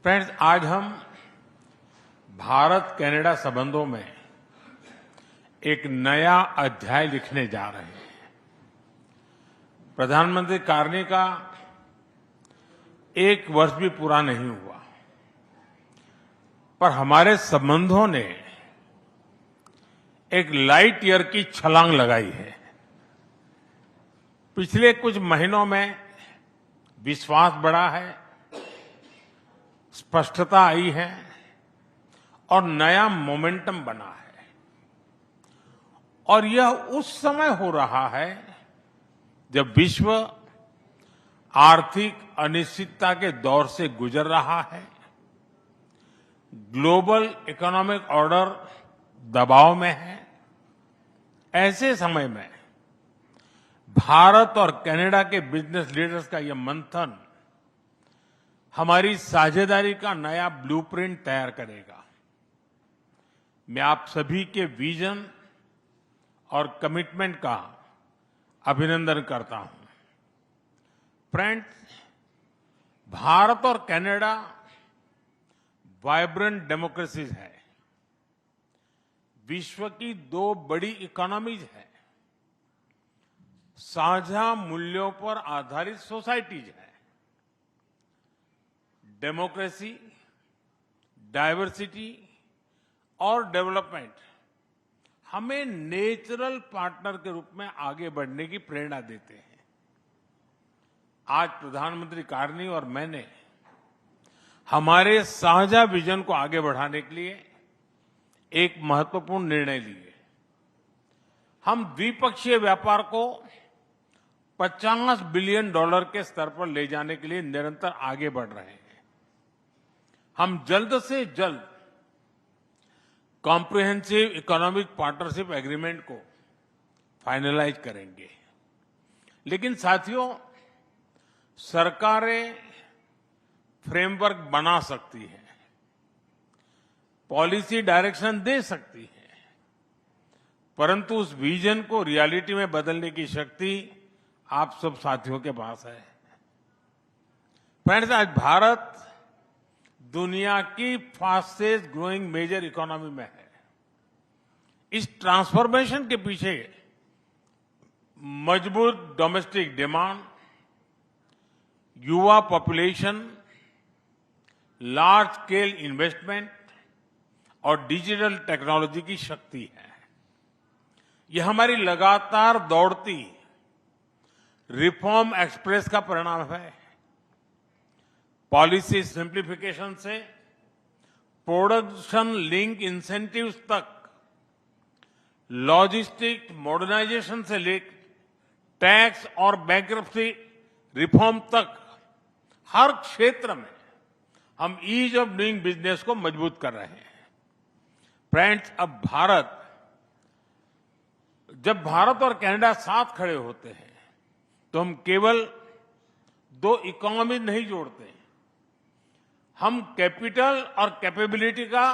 Friends, आज हम Bharat Canada संबंधों में एक नया अध्याय लिखने जा रहे हैं। प्रधानमंत्री कार्नी का 1 वर्ष भी पूरा नहीं हुआ, पर हमारे संबंधों ने एक लाइट ईयर की छलांग लगाई है। पिछले कुछ महीनों में विश्वास बढ़ा है, स्पष्टता आई है और नया मोमेंटम बना है। और यह उस समय हो रहा है जब विश्व आर्थिक अनिश्चितता के दौर से गुजर रहा है, ग्लोबल इकोनॉमिक ऑर्डर दबाव में है। ऐसे समय में भारत और कनाडा के बिजनेस लीडर्स का यह मंथन हमारी साझेदारी का नया ब्लूप्रिंट तैयार करेगा। मैं आप सभी के विजन और कमिटमेंट का अभिनंदन करता हूं। फ्रेंड्स, भारत और कनाडा वाइब्रेंट डेमोक्रेसीज है, विश्व की 2 बड़ी इकोनॉमीज है, साझा मूल्यों पर आधारित सोसाइटीज है। डेमोक्रेसी, डाइवर्सिटी और डेवलपमेंट हमें नेचुरल पार्टनर के रूप में आगे बढ़ने की प्रेरणा देते हैं। आज प्रधानमंत्री कार्नी और मैंने हमारे साझा विजन को आगे बढ़ाने के लिए एक महत्वपूर्ण निर्णय लिए। हम द्विपक्षीय व्यापार को $50 बिलियन के स्तर पर ले जाने के लिए निरंतर आगे बढ़ रहे हैं। हम जल्द से जल्द कॉम्प्रिहेंसिव इकोनॉमिक पार्टनरशिप एग्रीमेंट को फाइनलाइज करेंगे। लेकिन साथियों, सरकारें फ्रेमवर्क बना सकती हैं, पॉलिसी डायरेक्शन दे सकती हैं, परंतु उस विजन को रियलिटी में बदलने की शक्ति आप सब साथियों के पास है। फ्रेंड्स, आज भारत दुनिया की फास्टेस्ट ग्रोइंग मेजर इकोनॉमी में है। इस ट्रांसफॉर्मेशन के पीछे मजबूत डोमेस्टिक डिमांड, युवा पॉपुलेशन, लार्ज स्केल इन्वेस्टमेंट और डिजिटल टेक्नोलॉजी की शक्ति है। यह हमारी लगातार दौड़ती रिफॉर्म एक्सप्रेस का परिणाम है। पॉलिसी सिंप्लीफिकेशन से प्रोडक्शन लिंक इंसेंटिव्स तक, लॉजिस्टिक मॉडर्नाइजेशन से लेकर टैक्स और बैंक्रप्सी रिफॉर्म तक, हर क्षेत्र में हम ईज ऑफ डूइंग बिजनेस को मजबूत कर रहे हैं। फ्रेंड्स, जब भारत और कनाडा साथ खड़े होते हैं तो हम केवल 2 इकोनॉमी नहीं जोड़ते, हम कैपिटल और कैपेबिलिटी का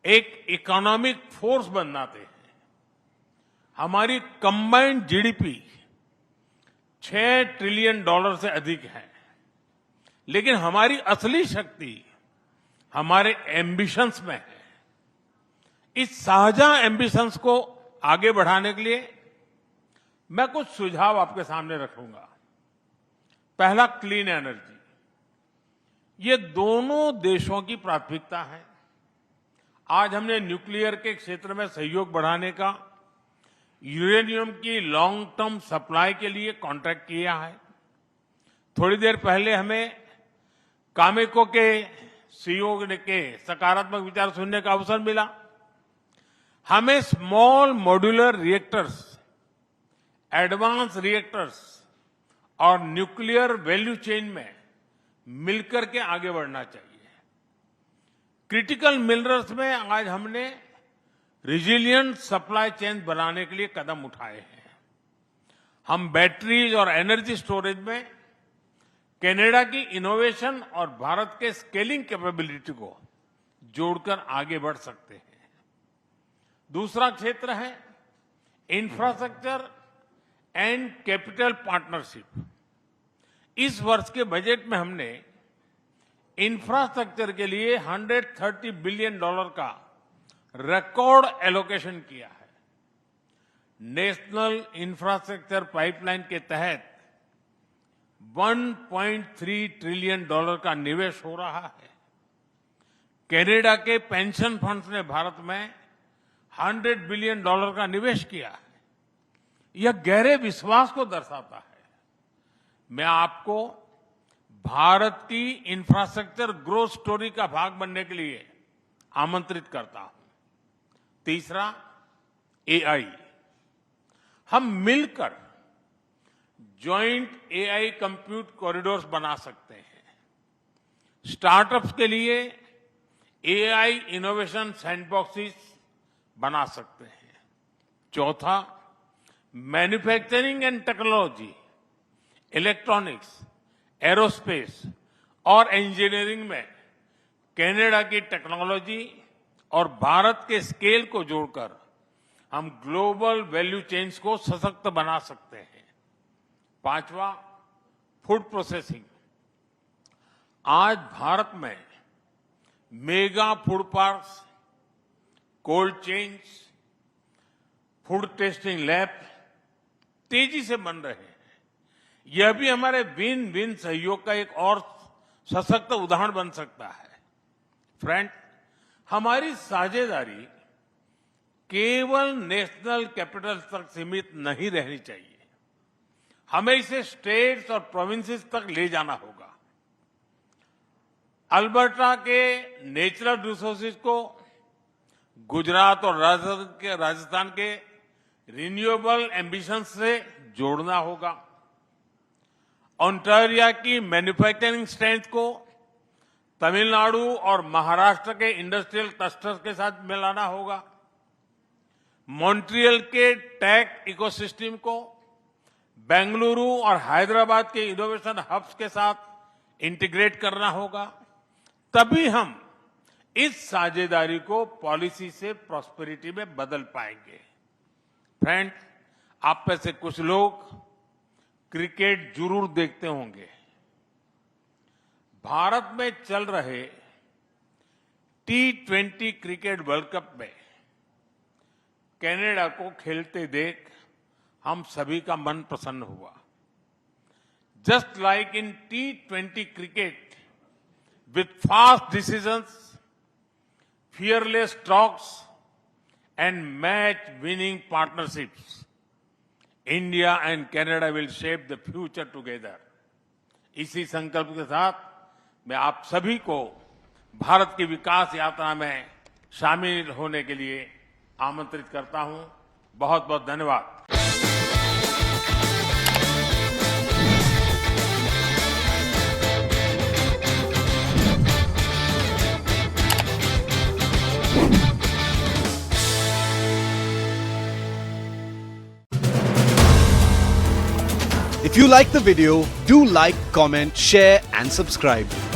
एक इकोनॉमिक फोर्स बनाते हैं। हमारी कंबाइंड जीडीपी $6 ट्रिलियन से अधिक है, लेकिन हमारी असली शक्ति हमारे एम्बिशंस में है। इस साझा एम्बिशंस को आगे बढ़ाने के लिए मैं कुछ सुझाव आपके सामने रखूंगा। पहला, क्लीन एनर्जी। ये दोनों देशों की प्राथमिकता है। आज हमने न्यूक्लियर के क्षेत्र में सहयोग बढ़ाने का, यूरेनियम की लॉन्ग टर्म सप्लाई के लिए कॉन्ट्रैक्ट किया है। थोड़ी देर पहले हमें कामेको के सीईओ के सकारात्मक विचार सुनने का अवसर मिला। हमें small modular reactors, advance reactors और न्यूक्लियर वैल्यू चेन में मिलकर के आगे बढ़ना चाहिए। क्रिटिकल मिनरल्स में आज हमने रिजिलिएंट सप्लाई चेन बनाने के लिए कदम उठाए हैं। हम बैटरीज और एनर्जी स्टोरेज में कनाडा की इनोवेशन और भारत के स्केलिंग कैपेबिलिटी को जोड़कर आगे बढ़ सकते हैं। दूसरा क्षेत्र है इंफ्रास्ट्रक्चर एंड कैपिटल पार्टनरशिप। इस वर्ष के बजट में हमने इंफ्रास्ट्रक्चर के लिए $130 बिलियन का रिकॉर्ड एलोकेशन किया है। नेशनल इंफ्रास्ट्रक्चर पाइपलाइन के तहत $1.3 ट्रिलियन का निवेश हो रहा है। कनाडा के पेंशन फंड्स ने भारत में $100 बिलियन का निवेश किया है। यह गहरे विश्वास को दर्शाता है। मैं आपको भारत की इंफ्रास्ट्रक्चर ग्रोथ स्टोरी का भाग बनने के लिए आमंत्रित करता हूं। तीसरा, एआई। हम मिलकर जॉइंट एआई कंप्यूट कॉरिडोर्स बना सकते हैं। स्टार्टअप्स के लिए एआई इनोवेशन सैंडबॉक्सेस बना सकते हैं। चौथा, manufacturing and technology, electronics, aerospace और इंजीनियरिंग में कनाडा की टेक्नोलॉजी और भारत के स्केल को जोड़कर हम ग्लोबल वैल्यू चेन्स को सशक्त बना सकते हैं। पांचवा, फूड प्रोसेसिंग। आज भारत में mega food parks, cold chains, food testing lab तेजी से बन रहे हैं। यह भी हमारे विन विन सहयोग का एक और सशक्त उदाहरण बन सकता है। फ्रेंड, हमारी साझेदारी केवल नेशनल कैपिटल तक सीमित नहीं रहनी चाहिए। हमें इसे स्टेट्स और प्रोविंसेस तक ले जाना होगा। अल्बर्टा के नेचुरल रिसोर्सेज को गुजरात और राजस्थान के रिन्यूएबल एम्बिशंस से जोड़ना होगा। ओंटारियो की मैन्युफैक्चरिंग स्ट्रेंथ को तमिलनाडु और महाराष्ट्र के इंडस्ट्रियल क्लस्टर्स के साथ मिलाना होगा। मॉन्ट्रियल के टेक इकोसिस्टम को बेंगलुरु और हैदराबाद के इनोवेशन हब्स के साथ इंटीग्रेट करना होगा। तभी हम इस साझेदारी को पॉलिसी से प्रॉस्पेरिटी में बदल पाएंगे। फ्रेंड, आप में से कुछ लोग क्रिकेट जरूर देखते होंगे। भारत में चल रहे T20 क्रिकेट वर्ल्ड कप में कनाडा को खेलते देख हम सभी का मन प्रसन्न हुआ। Just like in T20 cricket, with fast decisions, fearless talks, and match-winning partnerships, India and Canada will shape the future together. इसी संकल्प के साथ मैं आप सभी को भारत की विकास यात्रा में शामिल होने के लिए आमंत्रित करता हूं। बहुत बहुत धन्यवाद। If you like the video, do like, comment, share and subscribe.